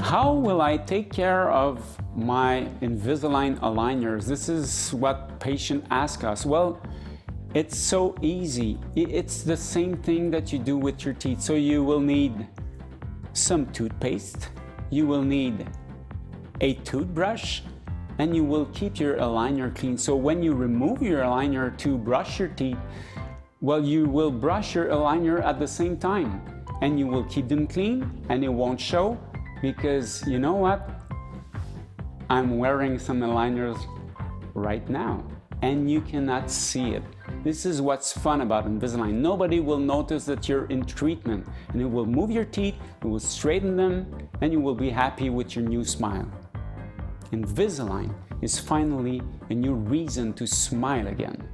How will I take care of my Invisalign aligners? This is what patients ask us. Well, it's so easy. It's the same thing that you do with your teeth. So you will need some toothpaste, you will need a toothbrush, and you will keep your aligner clean. So when you remove your aligner to brush your teeth, well, you will brush your aligner at the same time, and you will keep them clean and it won't show, because you know what? I'm wearing some aligners right now and you cannot see it. This is what's fun about Invisalign. Nobody will notice that you're in treatment, and it will move your teeth, it will straighten them, and you will be happy with your new smile. Invisalign is finally a new reason to smile again.